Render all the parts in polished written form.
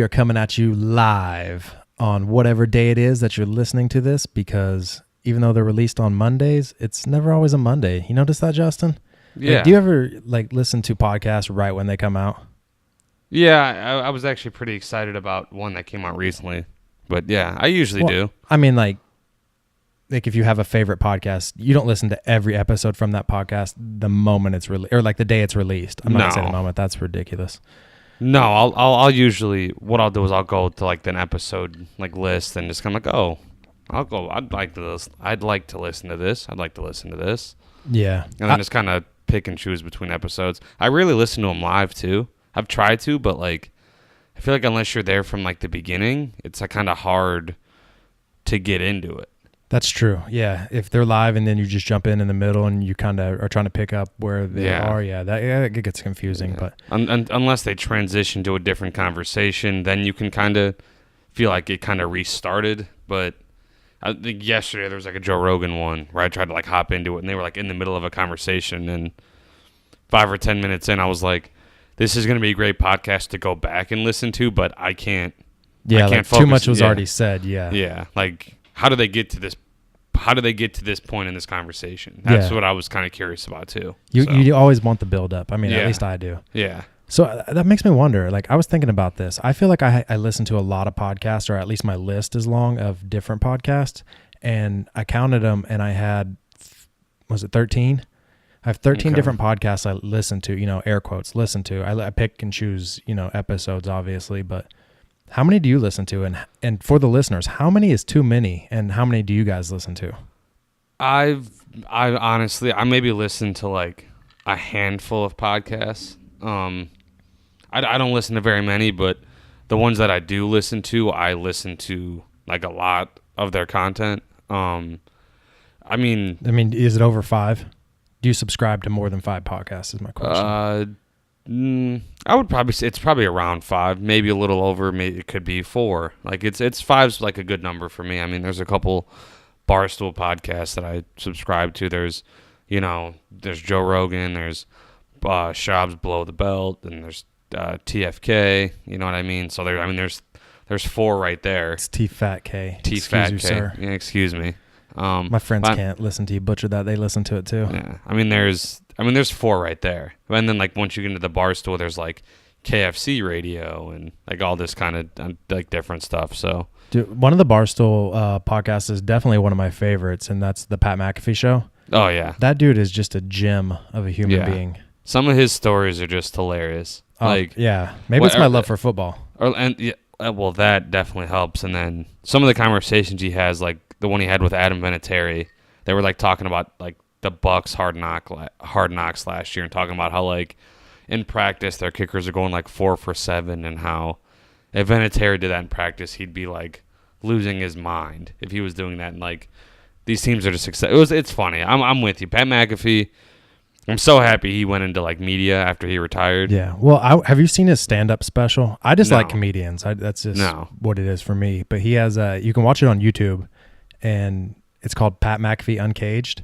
we are coming at you live on whatever day it is that you're listening to this, because even though they're released on Mondays, it's never always a Monday. You notice that, Justin? Yeah. Like, do you ever listen to podcasts right when they come out? Yeah, I was actually pretty excited about one that came out recently. But yeah, I usually do. I mean, like if you have a favorite podcast, you don't listen to every episode from that podcast the moment it's released, or like the day it's released. I'm not gonna say the moment. That's ridiculous. No, I'll usually, what I'll do is I'll go to like an episode like list and just kind of like, oh, I'll go. I'd like to listen to this. I'd like to listen to this. Yeah, and then just kind of pick and choose between episodes. I really listen to them live too. I've tried to, but like, I feel like unless you're there from like the beginning, it's like kind of hard to get into it. That's true. Yeah, if they're live and then you just jump in the middle and you kind of are trying to pick up where they are, that gets confusing. Yeah. But unless they transition to a different conversation, then you can kind of feel like it kind of restarted. But I think yesterday there was like a Joe Rogan one where I tried to like hop into it, and they were like in the middle of a conversation, and 5 or 10 minutes in, I was like, "This is going to be a great podcast to go back and listen to," but I can't. Yeah, I can't focus. Too much was already said. Yeah. Yeah, like how do they get to this? How do they get to this point in this conversation? That's what I was kind of curious about too. You always want the build up. I mean, at least I do. Yeah. So that makes me wonder, like, I was thinking about this. I feel like I listen to a lot of podcasts, or at least my list is long of different podcasts, and I counted them, and I had, was it 13? I have 13 different podcasts I listen to, air quotes, listen to. I pick and choose, episodes, obviously, but how many do you listen to? And for the listeners, how many is too many, and how many do you guys listen to? I honestly, I maybe listen to like a handful of podcasts. I don't listen to very many, but the ones that I do listen to, I listen to like a lot of their content. I mean, is it over 5? Do you subscribe to more than 5 podcasts is my question. I would probably say it's probably around 5, maybe a little over. Maybe it could be 4. Like it's 5's like a good number for me. I mean, there's a couple Barstool podcasts that I subscribe to. There's Joe Rogan. There's Shab's Below the Belt, and there's TFK. You know what I mean? So there's 4 right there. It's T-Fat-K. T-Fat-K. Excuse you, sir. Yeah, excuse me. My friends can't listen to you butcher that. They listen to it too. Yeah. There's 4 right there. And then like once you get into the Barstool, there's like KFC radio and like all this kind of like different stuff. So dude, one of the Barstool podcasts is definitely one of my favorites, and that's the Pat McAfee Show. Oh yeah. That dude is just a gem of a human being. Some of his stories are just hilarious. Maybe it's my love for football. Well, that definitely helps. And then some of the conversations he has, like the one he had with Adam Vinatieri, they were like talking about like the Bucks hard knocks last year, and talking about how like in practice their kickers are going like 4 for 7, and how if Vinatieri did that in practice, he'd be like losing his mind if he was doing that. And like these teams are just it's funny. I'm with you, Pat McAfee. I'm so happy he went into like media after he retired. Yeah. Well, have you seen his stand-up special? I just like comedians. That's just what it is for me. But he has you can watch it on YouTube, and it's called Pat McAfee Uncaged.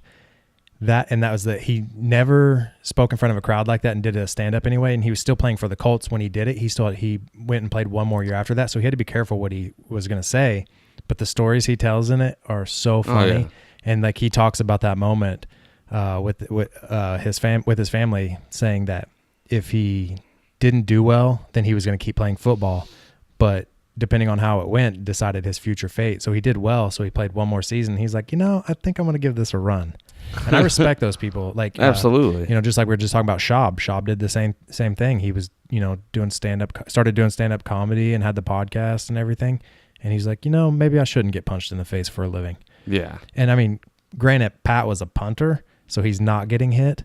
That was he never spoke in front of a crowd like that and did a stand-up anyway. And he was still playing for the Colts when he did it. He went and played one more year after that, so he had to be careful what he was going to say. But the stories he tells in it are so funny. Oh, yeah. And like he talks about that moment with his family, saying that if he didn't do well, then he was going to keep playing football. But depending on how it went, decided his future fate. So he did well. So he played one more season. He's like, I think I'm going to give this a run. And I respect those people. Like absolutely, just like we were just talking about Shab. Shab did the same thing. He was, started doing stand-up comedy and had the podcast and everything. And he's like, maybe I shouldn't get punched in the face for a living. Yeah. And I mean, granted, Pat was a punter, so he's not getting hit.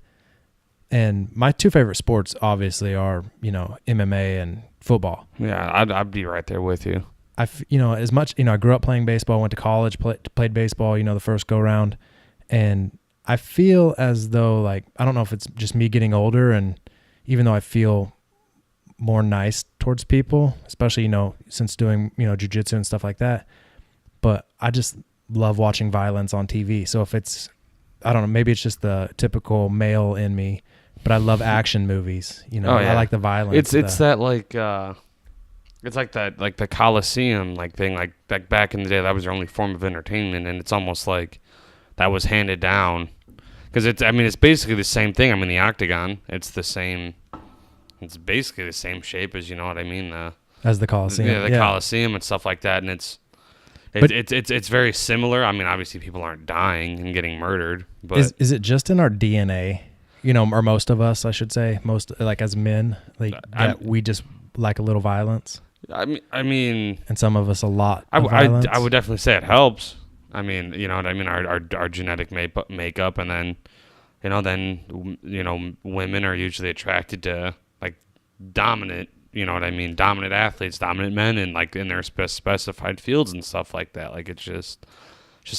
And my 2 favorite sports obviously are, MMA and football. Yeah, I'd be right there with you. As much, I grew up playing baseball, went to college, played baseball, the first go round. And I feel as though, like, I don't know if it's just me getting older, and even though I feel more nice towards people, especially, since doing, jiu-jitsu and stuff like that, but I just love watching violence on TV. So if it's, I don't know, maybe it's just the typical male in me, but I love action movies. I like the violence. It's that like It's like that, like the Coliseum like thing, like back in the day, that was their only form of entertainment, and it's almost like that was handed down because it's basically the same thing. I mean, the octagon, it's basically the same shape as, you know what I mean, as the Coliseum, Coliseum and stuff like that, and it's very similar. I mean, obviously people aren't dying and getting murdered, but is it just in our DNA? You know, or most of us, I should say, most like as men, like that we just like a little violence. I mean, and some of us a lot. I would definitely say it helps. I mean, you know what I mean. Our genetic makeup, and then, women are usually attracted to like dominant. You know what I mean? Dominant athletes, dominant men, and like in their specified fields and stuff like that. Like it's just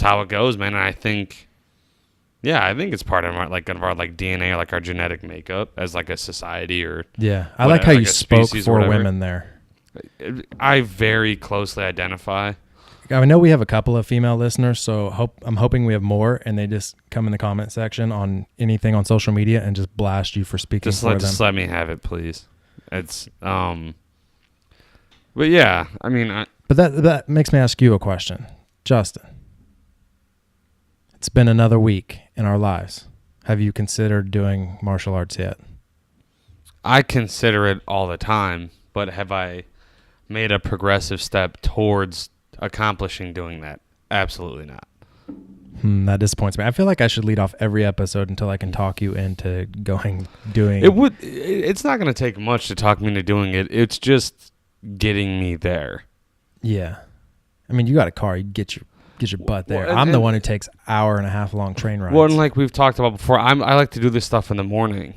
how it goes, man. And I think it's part of our DNA, or like our genetic makeup as like a society, or I like how you spoke for women there. I very closely identify. I know we have a couple of female listeners, so I'm hoping we have more, and they just come in the comment section on anything on social media and just blast you for speaking for them. Just let me have it, please. It's but yeah, I mean, but that makes me ask you a question, Justin. It's been another week in our lives. Have you considered doing martial arts yet? I consider it all the time, but have I made a progressive step towards accomplishing doing that? Absolutely not. That disappoints me. I feel like I should lead off every episode until I can talk you into doing. It's not going to take much to talk me into doing it. It's just getting me there. Yeah. I mean, you got a car. You get your butt there. I'm the one who takes hour-and-a-half long train rides. Well, and like we've talked about before, I like to do this stuff in the morning,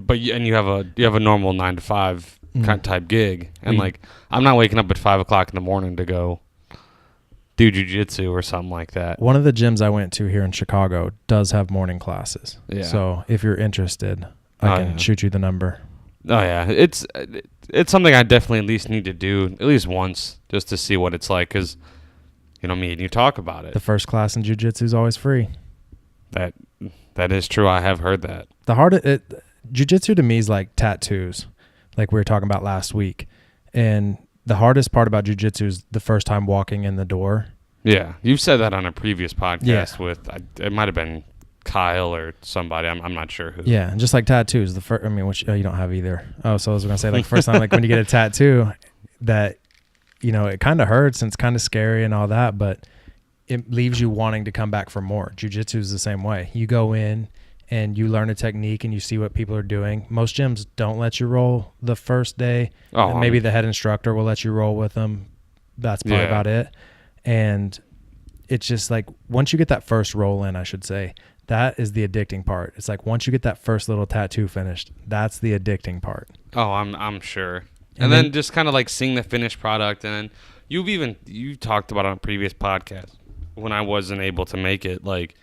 but you have a normal 9 to 5 kind of type gig, and like I'm not waking up at 5 o'clock in the morning to go do jiu-jitsu or something like that. One of the gyms I went to here in Chicago does have morning classes. Yeah. So if you're interested, I can shoot you the number. Oh yeah, it's something I definitely at least need to do at least once, just to see what it's like, because me and you talk about it. The first class in jiu-jitsu is always free. That is true. I have heard that. Jiu-jitsu to me is like tattoos, like we were talking about last week. And the hardest part about jiu-jitsu is the first time walking in the door. Yeah. You've said that on a previous podcast with, it might have been Kyle or somebody. I'm not sure who. Yeah. And just like tattoos, which you don't have either. Oh, so I was going to say, like, first time, like when you get a tattoo that, it kind of hurts and it's kind of scary and all that, but it leaves you wanting to come back for more. Jiu-jitsu is the same way. You go in and you learn a technique and you see what people are doing. Most gyms don't let you roll the first day. Maybe the head instructor will let you roll with them. That's probably about it. And it's just like, once you get that first roll in, I should say, that is the addicting part. It's like once you get that first little tattoo finished, that's the addicting part. Oh, I'm sure. And then just kind of like seeing the finished product. And then you talked about on a previous podcast when I wasn't able to make it, like,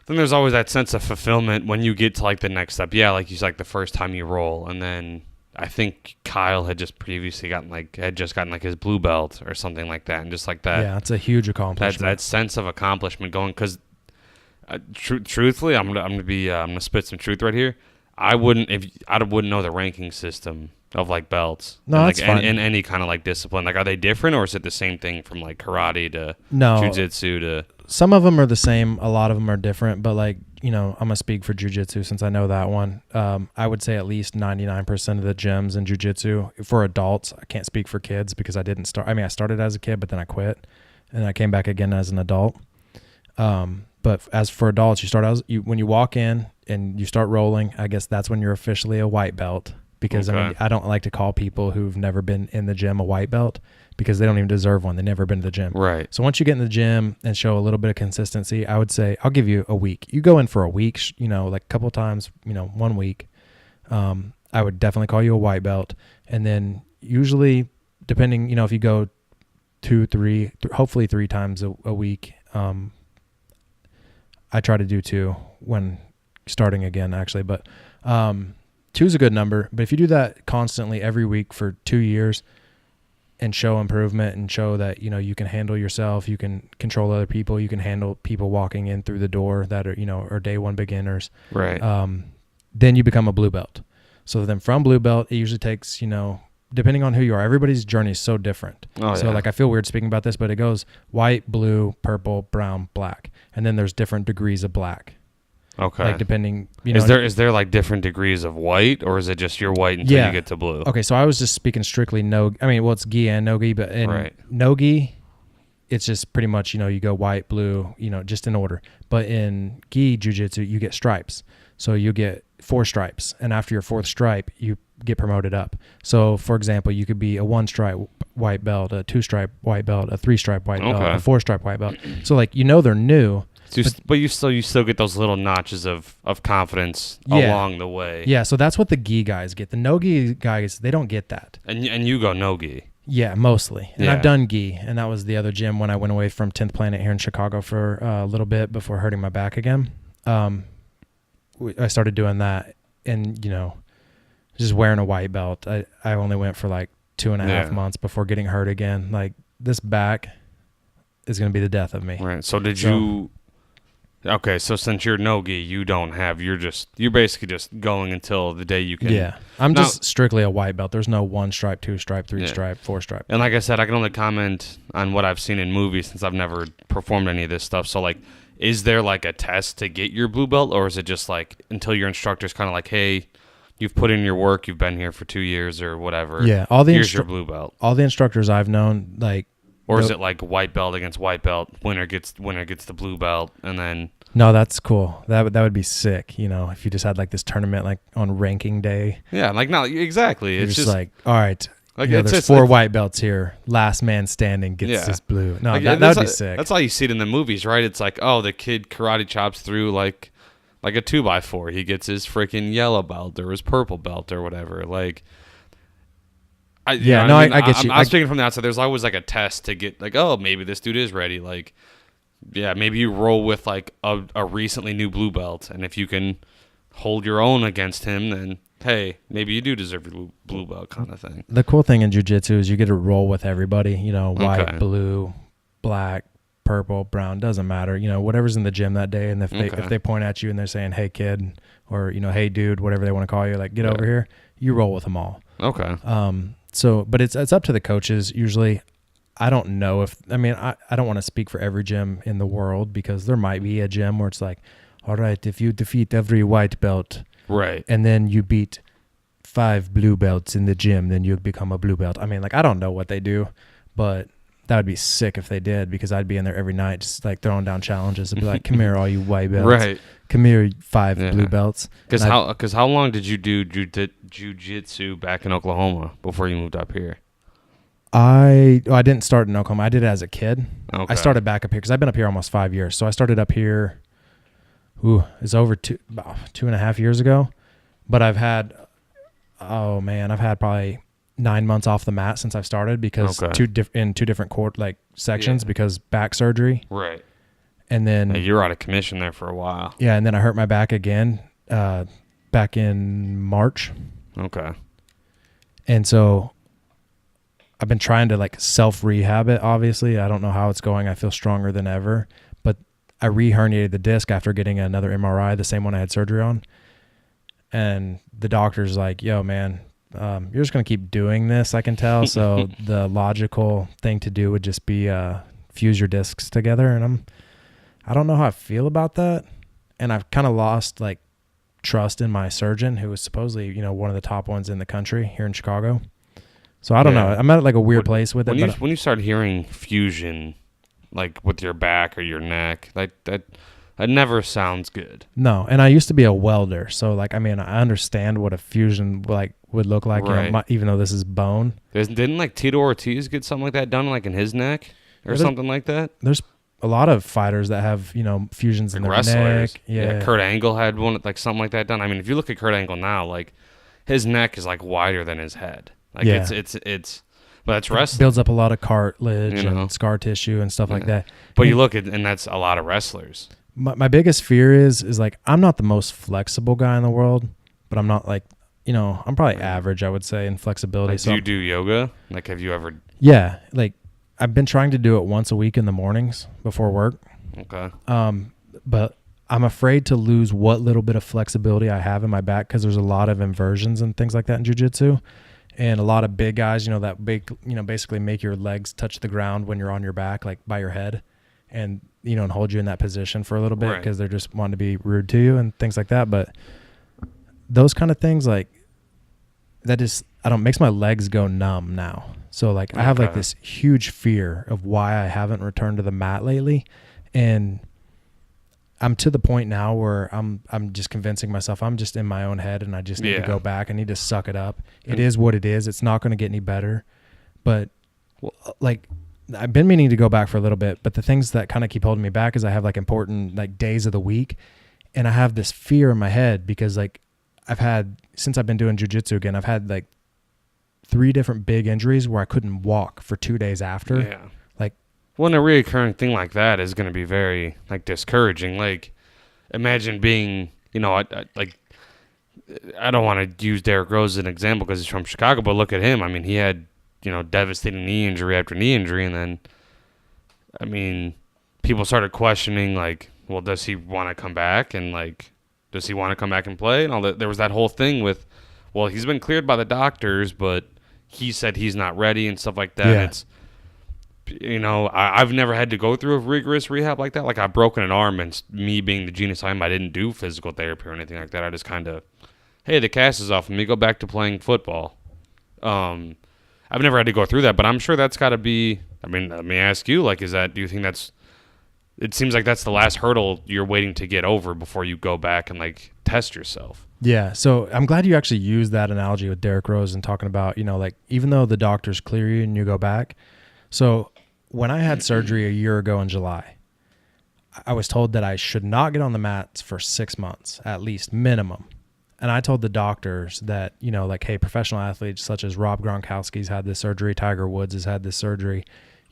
then there's always that sense of fulfillment when you get to like the next step. Yeah, like you said, like the first time you roll, and then I think Kyle had just previously gotten his blue belt or something like that, and just like that. Yeah, it's a huge accomplishment. That sense of accomplishment going, because truthfully, I'm gonna spit some truth right here. I wouldn't know the ranking system of like belts. No, that's fine. In any kind of like discipline. Like, are they different, or is it the same thing from like karate to jiu-jitsu to? Some of them are the same. A lot of them are different. But like, I'm gonna speak for jiu-jitsu since I know that one. I would say at least 99% of the gyms in jiu-jitsu for adults. I can't speak for kids because I didn't start. I mean, I started as a kid, but then I quit, and I came back again as an adult. But as for adults, when you walk in and you start rolling, I guess that's when you're officially a white belt. Because I don't like to call people who've never been in the gym a white belt, because they don't even deserve one. They've never been to the gym. Right. So once you get in the gym and show a little bit of consistency, I would say I'll give you a week. You go in for a week, like a couple times, 1 week. I would definitely call you a white belt. And then usually, depending, if you go 2, 3, hopefully 3 times a week. I try to do 2 when starting again, actually, but 2 is a good number. But if you do that constantly every week for 2 years and show improvement and show that, you can handle yourself, you can control other people, you can handle people walking in through the door that are, are day one beginners. Right. Then you become a blue belt. So then from blue belt, it usually takes, depending on who you are, everybody's journey is so different. Oh, so like I feel weird speaking about this, but it goes white, blue, purple, brown, black, and then there's different degrees of black. Okay. Like depending, you know, is there like different degrees of white, or is it just you're white until you get to blue? Okay, so I was just speaking strictly it's gi and no gi, but in no gi, it's just pretty much, you know, you go white, blue, you know, just in order. But in gi jiu-jitsu, you get stripes. So you get 4 stripes, and after your 4th stripe, you get promoted up. So for example, you could be a 1-stripe white belt, a 2-stripe white belt, a 3-stripe white belt, a 4-stripe white belt. So like, you know, they're new. But you still get those little notches of confidence along the way. Yeah, so that's what the gi guys get. The no gi guys, they don't get that. And you go no gi. Yeah, mostly. And I've done gi, and that was the other gym when I went away from 10th Planet here in Chicago for a little bit before hurting my back again. I started doing that, and, you know, just wearing a white belt. I only went for like 2.5 months before getting hurt again. Like, this back is going to be the death of me. Right. So you... Okay, so since you're no-gi, you're basically just going until the day you can. Yeah, I'm just strictly a white belt. There's no 1-stripe, 2-stripe, 3-stripe, 4-stripe. And like I said, I can only comment on what I've seen in movies since I've never performed any of this stuff. So like, is there like a test to get your blue belt, or is it just like until your instructor's kind of like, hey, you've put in your work, you've been here for 2 years or whatever. Yeah, here's your blue belt. All the instructors I've known, like. Or is it like white belt against white belt? Winner gets the blue belt, and then. No, that's cool. That would be sick. You know, if you just had like this tournament like on ranking day. Yeah, like no, exactly. It's just like, all right, like there's 4 white belts here. Last man standing gets this blue. No, like, that would be sick. That's how you see it in the movies, right? It's like, oh, the kid karate chops through like a 2x4. He gets his freaking yellow belt or his purple belt or whatever. Like. I get you. I'm speaking from the outside. There's always like a test to get like, oh, maybe this dude is ready. Like, yeah, maybe you roll with like a recently new blue belt, and if you can hold your own against him, then hey, maybe you do deserve your blue belt kind of thing. The cool thing in jiu-jitsu is you get to roll with everybody. You know, white, blue, black, purple, brown, doesn't matter. You know, whatever's in the gym that day, and if they point at you and they're saying, hey kid, or, you know, hey dude, whatever they want to call you, like get over here, you roll with them all. Okay. So, but it's up to the coaches usually. I don't know I don't want to speak for every gym in the world, because there might be a gym where it's like, all right, if you defeat every white belt, right, and then you beat 5 blue belts in the gym, then you become a blue belt. I mean, like, I don't know what they do, but that would be sick if they did, because I'd be in there every night just like throwing down challenges and be like, come here, all you white belts. Right. Come here, 5 blue belts. Because how long did you do jiu-jitsu back in Oklahoma before you moved up here? I didn't start in Oklahoma. I did it as a kid. Okay. I started back up here because I've been up here almost 5 years. So I started up here, it's over 2.5 years ago. But I've had probably 9 months off the mat since I've started, because in two different sections because back surgery. Right. And then you were out of commission there for a while. Yeah, and then I hurt my back again back in March. Okay. And so I've been trying to like self-rehab it, obviously. I don't know how it's going. I feel stronger than ever. But I re-herniated the disc after getting another MRI, the same one I had surgery on. And the doctor's like, yo, man, you're just going to keep doing this, I can tell. So the logical thing to do would just be fuse your discs together. And I don't know how I feel about that. And I've kind of lost like trust in my surgeon, who was supposedly, you know, one of the top ones in the country here in Chicago. So I don't know. I'm at like a weird place with it. When you start hearing fusion, like with your back or your neck, that never sounds good. No, and I used to be a welder, so like, I mean, I understand what a fusion like would look like, right, you know, even though this is bone. Didn't like Tito Ortiz get something like that done, like in his neck or something like that? There's a lot of fighters that have, you know, fusions in their neck. Yeah, Kurt Angle had one, like something like that done. I mean, if you look at Kurt Angle now, like his neck is like wider than his head. Like it's but it's wrestling. Builds up a lot of cartilage and scar tissue and stuff like that. But you look at, and that's a lot of wrestlers. My biggest fear is like, I'm not the most flexible guy in the world, but I'm not like, you know, I'm probably average, I would say, in flexibility. Like, do you do yoga? Like, have you ever? Yeah, like I've been trying to do it once a week in the mornings before work. Okay. But I'm afraid to lose what little bit of flexibility I have in my back, because there's a lot of inversions and things like that in jiu-jitsu. And a lot of big guys, that big, basically make your legs touch the ground when you're on your back, like by your head, and, and hold you in that position for a little bit because they're just wanting to be rude to you and things like that. But those kind of things, like, that just, makes my legs go numb now. So, like, I have, like, this huge fear of why I haven't returned to the mat lately. And I'm to the point now where I'm just convincing myself I'm just in my own head and I just need to go back. I need to suck it up. It is what it is. It's not going to get any better. But, like, I've been meaning to go back for a little bit, but the things that kind of keep holding me back is I have, like, important, like, days of the week. And I have this fear in my head because, like, since I've been doing jiu-jitsu again, I've had, like, 3 different big injuries where I couldn't walk for 2 days after. Yeah. Like, well, and a reoccurring thing like that is going to be very, like, discouraging. Like, imagine being, I don't want to use Derrick Rose as an example because he's from Chicago, but look at him. I mean, he had, devastating knee injury after knee injury, and then, I mean, people started questioning, like, well, does he want to come back? And, like, does he want to come back and play? And all that. There was that whole thing with, well, he's been cleared by the doctors, but he said he's not ready and stuff like that. Yeah. It's, I've never had to go through a rigorous rehab like that. Like, I've broken an arm, and me being the genius I am, I didn't do physical therapy or anything like that. I just kind of, hey, the cast is off. Let me go back to playing football. I've never had to go through that, but I'm sure that's got to be, I mean, let me ask you, like, do you think it seems like that's the last hurdle you're waiting to get over before you go back and, like, test yourself. Yeah, so I'm glad you actually used that analogy with Derrick Rose and talking about, like, even though the doctors clear you and you go back. So when I had surgery a year ago in July, I was told that I should not get on the mats for 6 months, at least, minimum. And I told the doctors that, like, hey, professional athletes such as Rob Gronkowski's had this surgery, Tiger Woods has had this surgery.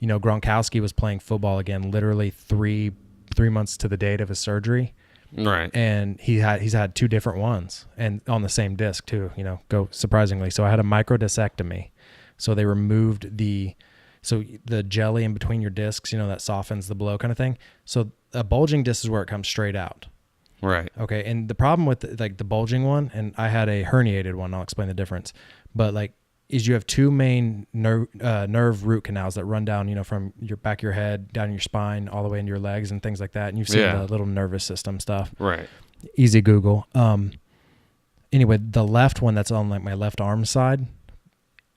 Gronkowski was playing football again literally three months to the date of his surgery. Right. And he's had 2 different ones and on the same disc too, go surprisingly. So I had a microdiscectomy. So they removed the jelly in between your discs, that softens the blow kind of thing. So a bulging disc is where it comes straight out. Right. Okay. And the problem with the bulging one, and I had a herniated one, I'll explain the difference, but is you have 2 main nerve root canals that run down, from your back of your head, down your spine, all the way into your legs and things like that. And you've seen the little nervous system stuff. Right. Easy Google. Anyway, the left one that's on, like, my left arm side,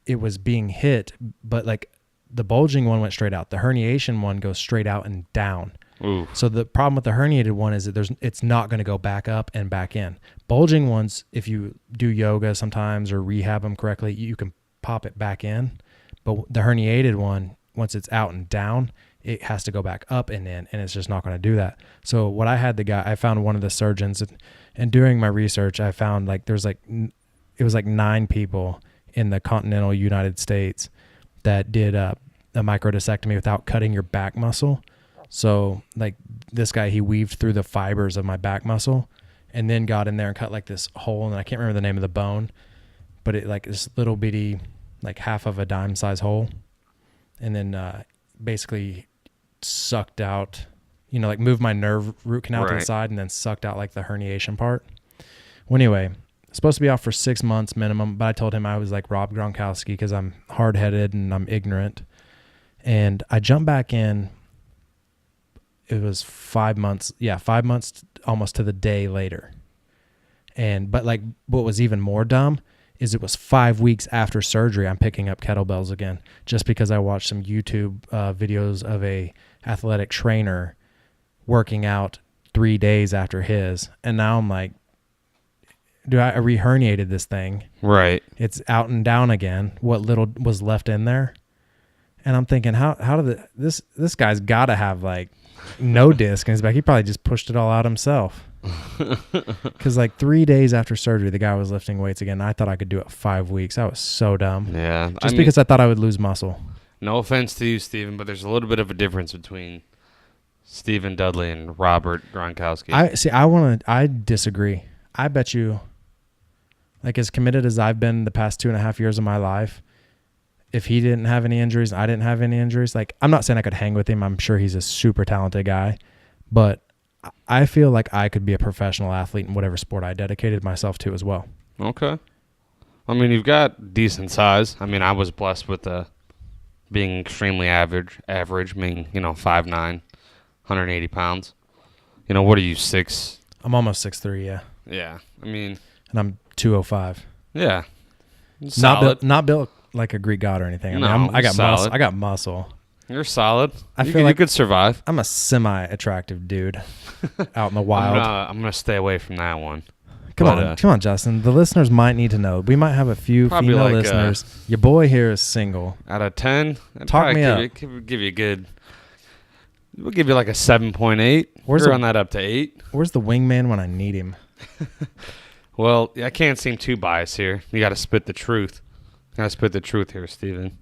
it was being hit, but, like, the bulging one went straight out. The herniation one goes straight out and down. Ooh. So the problem with the herniated one is that it's not going to go back up and back in. Bulging ones, if you do yoga sometimes or rehab them correctly, you can pop it back in. But the herniated one, once it's out and down, it has to go back up and in, and it's just not going to do that. So what I found one of the surgeons, and during my research, I found, like, it was like 9 people in the continental United States that did a microdiscectomy without cutting your back muscle. So, like, this guy, he weaved through the fibers of my back muscle and then got in there and cut, like, this hole, and I can't remember the name of the bone, but it, like, this little bitty, like, half of a dime size hole, and then basically sucked out, like, moved my nerve root canal to the side and then sucked out, like, the herniation part. Well, anyway, supposed to be off for 6 months minimum, but I told him I was like Rob Gronkowski because I'm hard-headed and I'm ignorant. And I jumped back in. It was 5 months. Yeah, 5 months almost to the day later. But, like, what was even more dumb is it was 5 weeks after surgery I'm picking up kettlebells again, just because I watched some YouTube videos of a athletic trainer working out 3 days after his. And now I'm like, dude, I re-herniated this thing. Right. It's out and down again, what little was left in there. And I'm thinking, how did this guy's got to have, like, no disc in his back. He probably just pushed it all out himself. Because, like, 3 days after surgery, the guy was lifting weights again. I thought I could do it 5 weeks. That was so dumb. Yeah. Because I thought I would lose muscle. No offense to you, Steven, but there's a little bit of a difference between Stephen Dudley and Robert Gronkowski. I disagree. I bet you, like, as committed as I've been the past 2.5 years of my life, if he didn't have any injuries, I didn't have any injuries. Like, I'm not saying I could hang with him. I'm sure he's a super talented guy, but I feel like I could be a professional athlete in whatever sport I dedicated myself to as well. Okay. I mean, you've got decent size. I mean, I was blessed with being extremely average, meaning, 5'9", 180 pounds. What are you, 6? I'm almost 6'3", yeah. Yeah, I mean. And I'm 205. Yeah. Solid. Not built like a Greek god or anything. I got muscle. I got muscle. You're solid. I feel like you could survive. I'm a semi-attractive dude out in the wild. I'm gonna stay away from that one. Come on, Justin. The listeners might need to know. We might have a few female listeners. Your boy here is single. Out of 10, talk me up. Give you a good. We'll give you like a 7.8. We're on that up to 8. Where's the wingman when I need him? Well, I can't seem too biased here. You got to spit the truth. Here, Steven.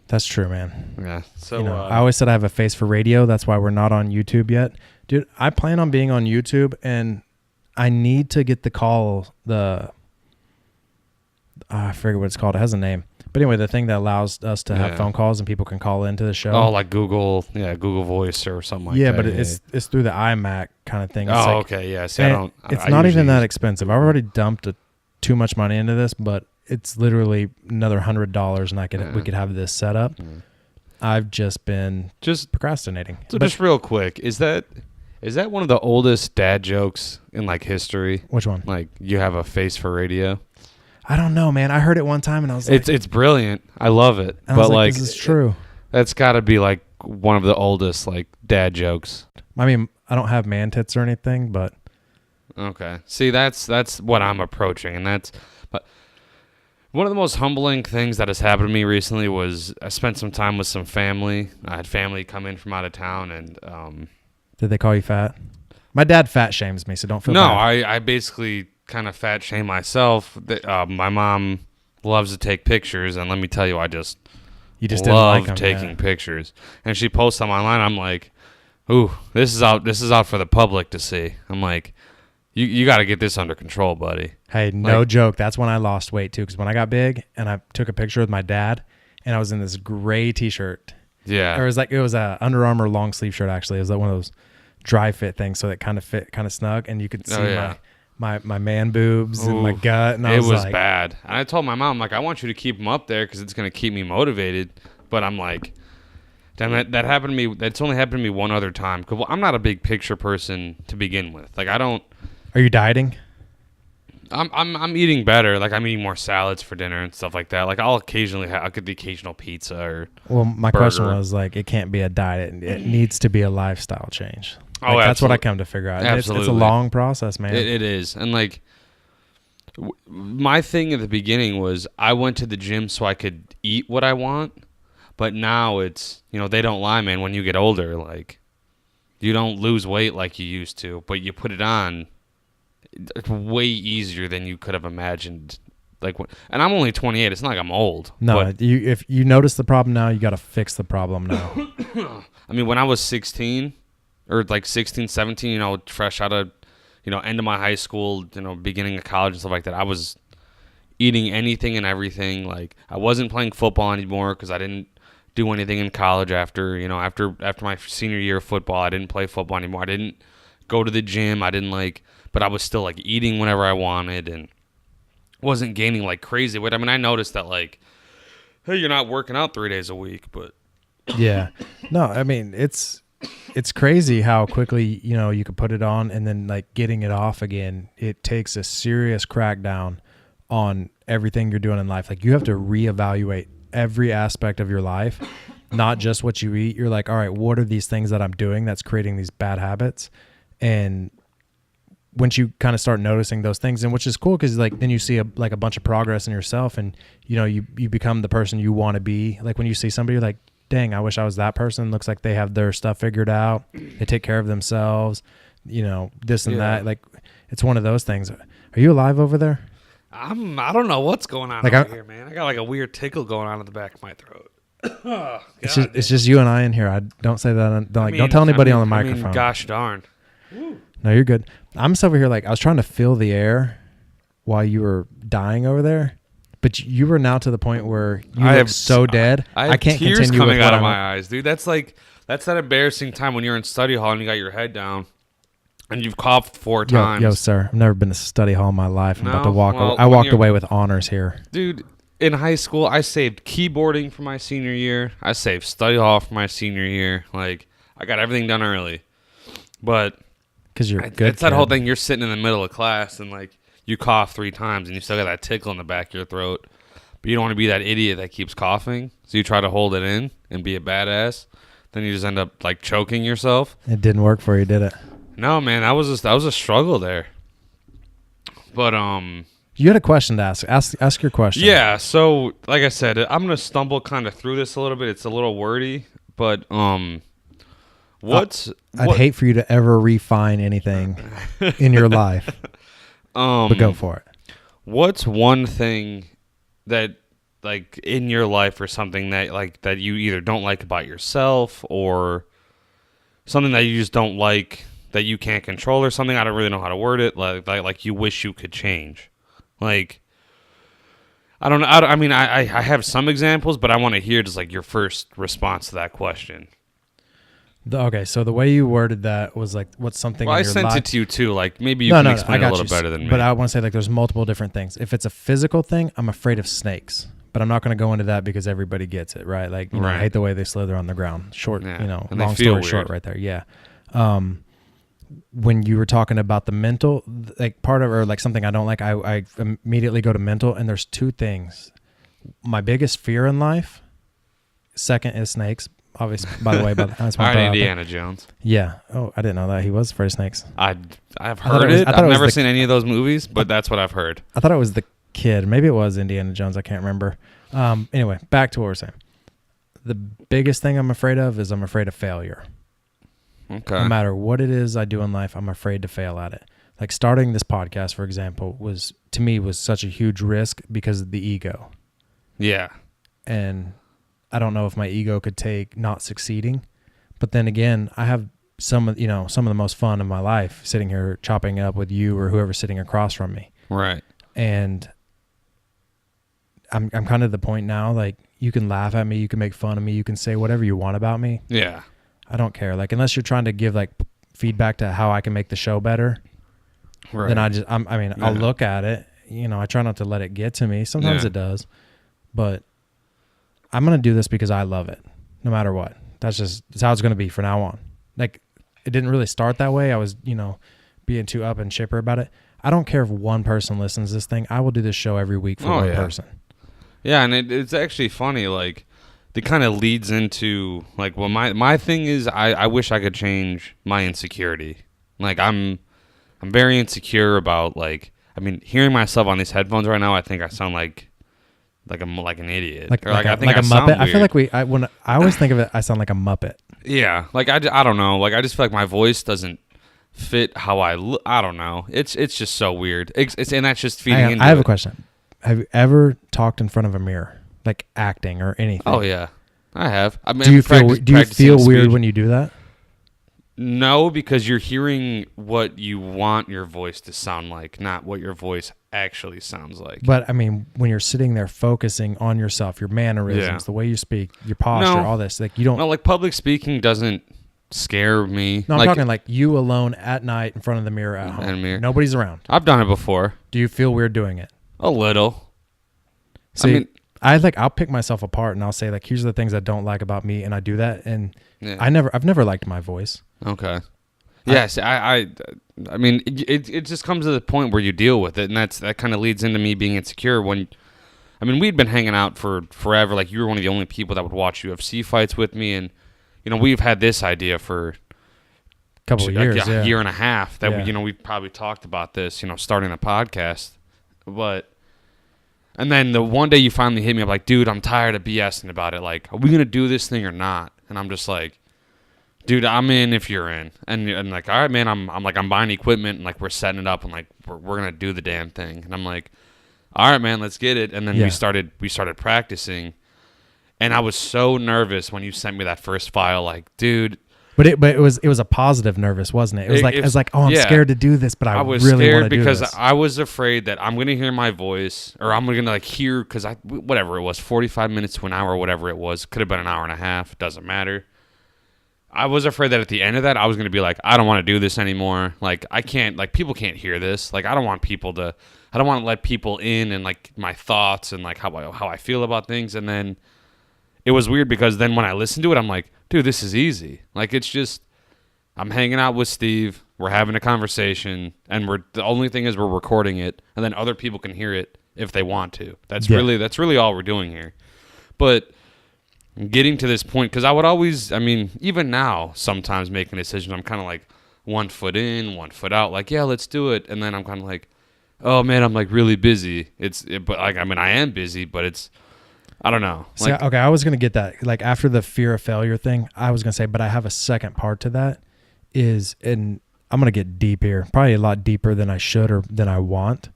That's true, man. Yeah. So I always said I have a face for radio. That's why we're not on YouTube yet, dude. I plan on being on YouTube, and I need to get the call. I forget what it's called. It has a name, but anyway, the thing that allows us to have phone calls and people can call into the show. Oh, like Google Voice or something like that. Yeah, but it's through the iMac kind of thing. It's okay, yeah. See, it's not even that expensive. I've already dumped too much money into this, but it's literally another $100, and we could have this set up. I've just been procrastinating. So just real quick, is that one of the oldest dad jokes in like history? Which one? Like, you have a face for radio? I don't know, man. I heard it one time and I was like, it's brilliant. I love it. But I was like, this is true. That's got to be like one of the oldest like dad jokes. I mean, I don't have man tits or anything, but okay. See, that's what I'm approaching, and but one of the most humbling things that has happened to me recently was I spent some time with some family. I had family come in from out of town, and did they call you fat? My dad fat shames me, so don't feel bad. No, I basically kind of fat shame myself. My mom loves to take pictures, and let me tell you, I just love taking pictures. And she posts them online. I'm like, ooh, this is out for the public to see. I'm like, you got to get this under control, buddy. Hey, no joke. That's when I lost weight too, because when I got big and I took a picture with my dad, and I was in this gray T-shirt. Yeah, or it was a Under Armour long sleeve shirt. Actually, it was like one of those dry fit things, so it kind of fit kind of snug, and you could see my man boobs and my gut. And it was bad. And I told my mom, like, I want you to keep them up there because it's going to keep me motivated. But I'm like, damn, that happened to me. That's only happened to me one other time. Cause, I'm not a big picture person to begin with. Like, I don't. Are you dieting? I'm eating better. Like, I'm eating more salads for dinner and stuff like that. Like, I'll get the occasional pizza or my question was, like, it can't be a diet. It needs to be a lifestyle change. Like, that's what I come to figure out. It's a long process, man. It is. And, like, my thing at the beginning was I went to the gym so I could eat what I want. But now it's, they don't lie, man. When you get older, like, you don't lose weight like you used to, but you put it on. It's way easier than you could have imagined. Like, and I'm only 28. It's not like I'm old. No, if you notice the problem now, you got to fix the problem now. I mean, when I was 16 or like 16, 17, fresh out of, end of my high school, beginning of college and stuff like that, I was eating anything and everything. Like, I wasn't playing football anymore because I didn't do anything in college after my senior year of football. I didn't play football anymore. I didn't go to the gym. But I was still like eating whenever I wanted and wasn't gaining like crazy weight. I mean, I noticed that like, hey, you're not working out 3 days a week, but yeah, no, I mean, it's crazy how quickly, you could put it on and then like getting it off again. It takes a serious crackdown on everything you're doing in life. Like, you have to reevaluate every aspect of your life, not just what you eat. You're like, all right, what are these things that I'm doing that's creating these bad habits? And once you kind of start noticing those things, and which is cool because like then you see a bunch of progress in yourself, and you become the person you want to be. Like, when you see somebody, you're like, dang, I wish I was that person. Looks like they have their stuff figured out. They take care of themselves, this and that. Like, it's one of those things. Are you alive over there? I don't know what's going on over here, man. I got like a weird tickle going on in the back of my throat. Oh, it's just you and I in here. I don't say that. Don't tell anybody on the microphone. Gosh darn. Woo. No, you're good. I'm just over here like I was trying to fill the air while you were dying over there, but you were now to the point where you look so dead. I can't tears continue coming with out of my eyes, dude. That's that embarrassing time when you're in study hall and you got your head down, And you've coughed 4 times. Yo, sir, I've never been to study hall in my life. I'm about to walk. Well, I walked away with honors here. Dude, in high school, I saved keyboarding for my senior year. I saved study hall for my senior year. Like, I got everything done early. But because you're good. It's that whole thing. You're sitting in the middle of class and, like, you cough 3 times and you still got that tickle in the back of your throat. But you don't want to be that idiot that keeps coughing. So you try to hold it in and be a badass. Then you just end up, like, choking yourself. It didn't work for you, did it? No, man. That was a struggle there. But, you had a question to ask. Ask your question. Yeah, so like I said, I'm gonna stumble kind of through this a little bit. It's a little wordy, but I'd hate for you to ever refine anything in your life. But go for it. What's one thing that, like, in your life or something that you either don't like about yourself or something that you just don't like that you can't control or something? I don't really know how to word it. Like you wish you could change. Like, I don't know. I mean, I have some examples, but I want to hear just, like, your first response to that question. Okay, so the way you worded that was, like, what's something in your life. Well, I sent it to you, too. Like, maybe you can explain it a little better than me. But I want to say, like, there's multiple different things. If it's a physical thing, I'm afraid of snakes. But I'm not going to go into that because everybody gets it, right? Like, I hate the way they slither on the ground. Short, and long story short right there. Yeah. When you were talking about the mental, like, part of, or like something I don't like, I immediately go to mental, and there's 2 things. My biggest fear in life, second is snakes, obviously, by the way. That's all right, Indiana Jones. Yeah. Oh, I didn't know that. He was afraid of snakes. I've heard it. I've never seen any of those movies, but that's what I've heard. I thought it was the kid. Maybe it was Indiana Jones. I can't remember. Anyway, back to what we're saying. The biggest thing I'm afraid of is I'm afraid of failure. Okay. No matter what it is I do in life, I'm afraid to fail at it. Like, starting this podcast, for example, was such a huge risk because of the ego. Yeah. And I don't know if my ego could take not succeeding. But then again, I have some of the most fun in my life sitting here chopping up with you or whoever's sitting across from me. Right. And I'm kind of at the point now, like, you can laugh at me, you can make fun of me, you can say whatever you want about me. Yeah. I don't care. Like, unless you're trying to give, like, feedback to how I can make the show better, right, then I'll look at it. I try not to let it get to me. Sometimes it does, but I'm going to do this because I love it, no matter what. That's how it's going to be from now on. Like, it didn't really start that way. I was, being too up and chipper about it. I don't care if one person listens to this thing. I will do this show every week for one person. Yeah, and it's actually funny, like, it kind of leads into, like, well, my thing is I wish I could change my insecurity. Like, I'm very insecure about, like, I mean, hearing myself on these headphones right now, I think I sound like an idiot. I think I sound Muppet. Weird. I feel like when I always think of it, I sound like a Muppet. Yeah, like, I don't know. Like, I just feel like my voice doesn't fit how I look. I don't know. It's just so weird. And that's just feeding into it. I have a question. Have you ever talked in front of a mirror? Like, acting or anything? Oh, yeah. I have. I mean, do you feel weird when you do that? No, because you're hearing what you want your voice to sound like, not what your voice actually sounds like. But, I mean, when you're sitting there focusing on yourself, your mannerisms, the way you speak, your posture, all this, like, you don't... No, like, public speaking doesn't scare me. No, I'm talking like you alone at night in front of the mirror at home. Nobody's around. I've done it before. Do you feel weird doing it? A little. See, I'll pick myself apart and I'll say, like, here's the things I don't like about me, and I do that, and I've never liked my voice. Okay. Yes, I mean, it just comes to the point where you deal with it, and that kind of leads into me being insecure. We'd been hanging out for forever. Like, you were one of the only people that would watch UFC fights with me, and we've had this idea for a couple of years, a year and a half that we probably talked about this, starting the podcast, and then the one day you finally hit me up, like, dude, I'm tired of BSing about it. Like, are we gonna do this thing or not? And I'm just like, dude, I'm in if you're in. And like, all right, man, I'm buying equipment, and, like, we're setting it up, and, like, we're gonna do the damn thing. And I'm like, all right, man, let's get it. And then we started practicing, and I was so nervous when you sent me that first file, like, dude. But it was a positive nervous, wasn't it? It was like, oh, I'm scared to do this, but I was really want to do this. Because I was afraid that I'm gonna hear my voice, or I'm gonna, like, hear, because whatever it was, 45 minutes to an hour, whatever it was, could have been an hour and a half, doesn't matter. I was afraid that at the end of that, I was going to be like, I don't want to do this anymore. Like, I can't, like, people can't hear this. Like, I don't want to let people in and, like, my thoughts and, like, how I feel about things. And then it was weird because then when I listened to it, I'm like, dude, this is easy. Like, it's just, I'm hanging out with Steve. We're having a conversation. And the only thing is we're recording it. And then other people can hear it if they want to. That's really all we're doing here. But getting to this point, because I would always, I mean, even now, sometimes making decisions, I'm kind of like 1 foot in, 1 foot out, like, yeah, let's do it. And then I'm kind of like, oh man, I'm like really busy. But like, I mean, I am busy, but it's, I don't know. Like, okay, I was going to get that. Like after the fear of failure thing, I was going to say, but I have a second part to that and I'm going to get deep here, probably a lot deeper than I should or than I want.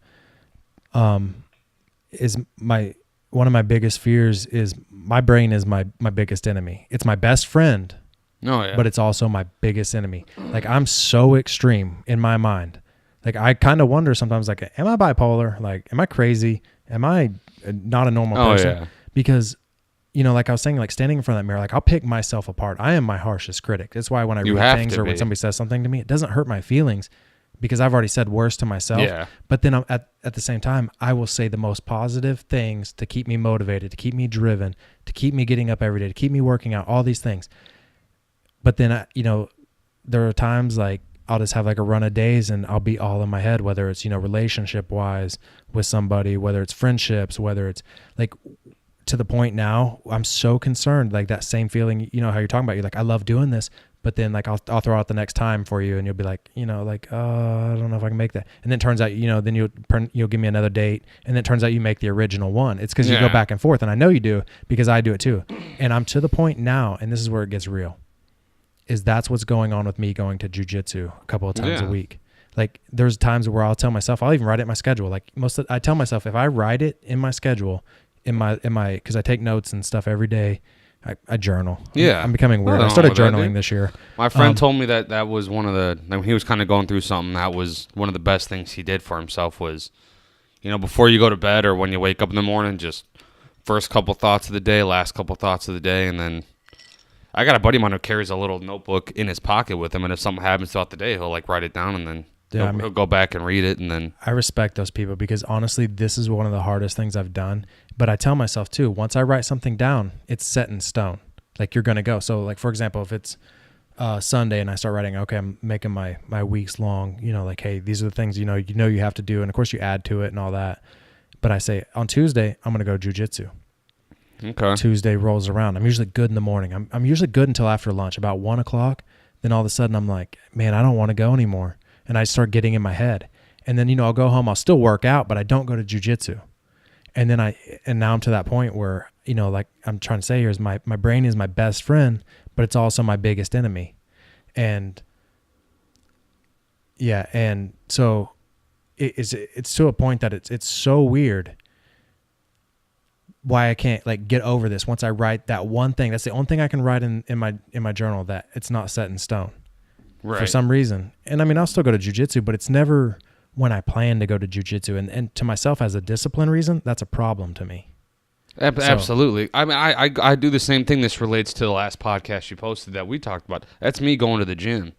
One of my biggest fears is my brain is my biggest enemy. It's my best friend, but it's also my biggest enemy. Like I'm so extreme in my mind. Like I kind of wonder sometimes, like, am I bipolar? Like, am I crazy? Am I not a normal person? Yeah. Because, you know, like I was saying, like standing in front of that mirror, like I'll pick myself apart. I am my harshest critic. That's why when I read things or when somebody says something to me, it doesn't hurt my feelings because I've already said worse to myself. Yeah. But then at the same time, I will say the most positive things to keep me motivated, to keep me driven, to keep me getting up every day, to keep me working out, all these things. But then, you know, there are times like I'll just have like a run of days and I'll be all in my head, whether it's, you know, relationship wise with somebody, whether it's friendships, whether it's like to the point now I'm so concerned, like that same feeling, you know, how you're talking about, you're like, I love doing this. But then like I'll throw out the next time for you and you'll be like, you know, like, I don't know if I can make that. And then it turns out, you know, then you'll give me another date. And then it turns out you make the original one. It's because you go back and forth. And I know you do because I do it too. And I'm to the point now, and this is where it gets real, is that's what's going on with me going to jujitsu a couple of times a week. Like there's times where I'll tell myself, I'll even write it in my schedule. Like I tell myself, if I write it in my schedule, because I take notes and stuff every day, I journal. Yeah. I'm becoming weird. I started journaling this year. My friend told me that was one of the, when he was kind of going through something, that was one of the best things he did for himself was, you know, before you go to bed or when you wake up in the morning, just first couple thoughts of the day, last couple thoughts of the day. And then I got a buddy of mine who carries a little notebook in his pocket with him. And if something happens throughout the day, he'll like write it down and then he'll go back and read it. And then I respect those people because honestly, this is one of the hardest things I've done. But I tell myself too, once I write something down, it's set in stone. Like you're going to go. So like, for example, if it's Sunday and I start writing, okay, I'm making my weeks long, you know, like, hey, these are the things, you know, you have to do. And of course you add to it and all that. But I say on Tuesday, I'm going to go jujitsu. Okay. Tuesday rolls around. I'm usually good in the morning. I'm usually good until after lunch, about 1:00. Then all of a sudden I'm like, man, I don't want to go anymore. And I start getting in my head. And then, you know, I'll go home, I'll still work out, but I don't go to jujitsu. And then now I'm to that point where, you know, like I'm trying to say here is my brain is my best friend, but it's also my biggest enemy. And yeah. And so it's to a point that it's so weird why I can't like get over this. Once I write that one thing, that's the only thing I can write in my journal that it's not set in stone for some reason. And I mean, I'll still go to jujitsu, but it's never when I plan to go to jujitsu, and to myself as a discipline reason, that's a problem to me. Absolutely. I mean, I do the same thing. This relates to the last podcast you posted that we talked about. That's me going to the gym.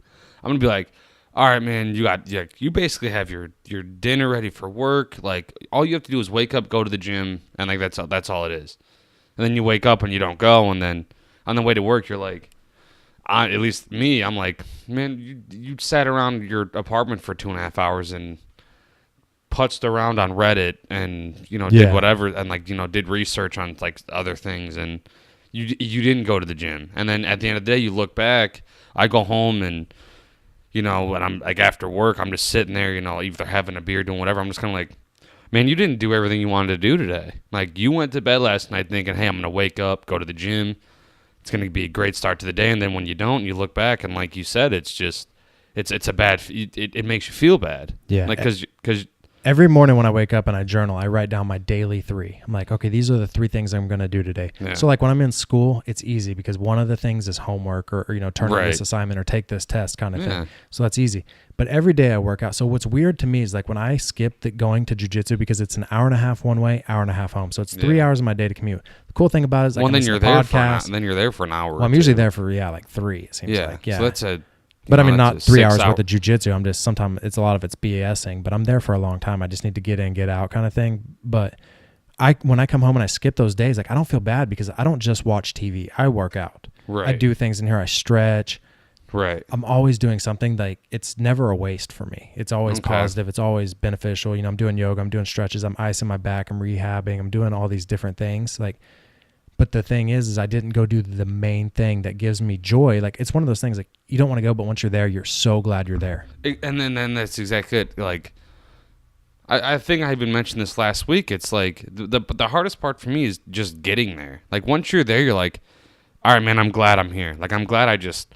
I'm gonna be like, all right, man, you basically have your dinner ready for work. Like all you have to do is wake up, go to the gym, and like that's all it is. And then you wake up and you don't go, and then on the way to work, you're like, at least me, I'm like, man, you sat around your apartment for 2.5 hours and putzed around on Reddit and, you know, did whatever and like, you know, did research on like other things and you didn't go to the gym. And then at the end of the day, you look back, I go home and, you know, and I'm like after work, I'm just sitting there, you know, either having a beer, doing whatever. I'm just kind of like, man, you didn't do everything you wanted to do today. Like you went to bed last night thinking, hey, I'm going to wake up, go to the gym. It's going to be a great start to the day. And then when you don't, you look back and like you said, it's just, it's a bad, it makes you feel bad. Yeah. Like, cause every morning when I wake up and I journal, I write down my daily 3. I'm like, okay, these are the 3 things I'm going to do today. Yeah. So like when I'm in school, it's easy because one of the things is homework or turn in this assignment or take this test kind of thing. So that's easy. But every day I work out. So what's weird to me is like when I skip going to jiu-jitsu because it's an hour and a half one way, hour and a half home. So it's 3 hours of my day to commute. The cool thing about it is like then you're there for an hour. Well, I'm usually there for like 3, it seems like. Yeah. So that's but I mean, not 3 hours worth of jiu-jitsu. I'm just, sometimes a lot of it's BSing, but I'm there for a long time. I just need to get in, get out kind of thing. But when I come home and I skip those days, like I don't feel bad because I don't just watch TV. I work out. Right. I do things in here. I stretch. Right. I'm always doing something. Like it's never a waste for me. It's always positive. It's always beneficial. I'm doing yoga. I'm doing stretches. I'm icing my back. I'm rehabbing. I'm doing all these different things. But the thing is I didn't go do the main thing that gives me joy. Like it's one of those things like you don't want to go, but once you're there, you're so glad you're there. And then that's exactly it. Like I think I even mentioned this last week. It's like the hardest part for me is just getting there. Like once you're there, you're like, all right, man, I'm glad I'm here. Like I'm glad I just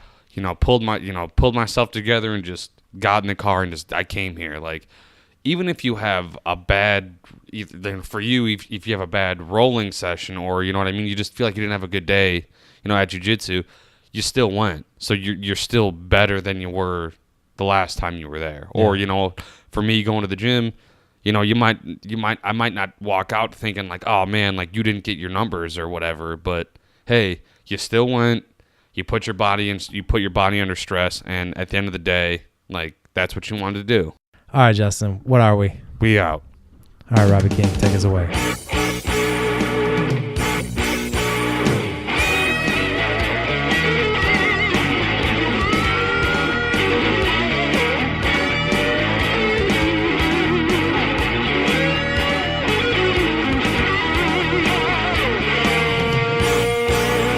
pulled myself together and just got in the car and just I came here. Like even if you have a bad, for you, if you have a bad rolling session or, you know what I mean, you just feel like you didn't have a good day, at jiu-jitsu, you still went. So you're still better than you were the last time you were there. Yeah. Or, for me going to the gym, I might not walk out thinking like, oh man, like you didn't get your numbers or whatever, but hey, you still went, you put your body under stress. And at the end of the day, like that's what you wanted to do. All right, Justin, what are we? We out. All right, Robbie King, take us away.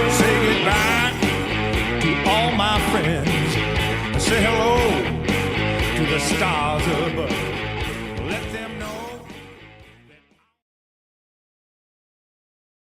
Say goodbye to all my friends. Say hello to the stars above.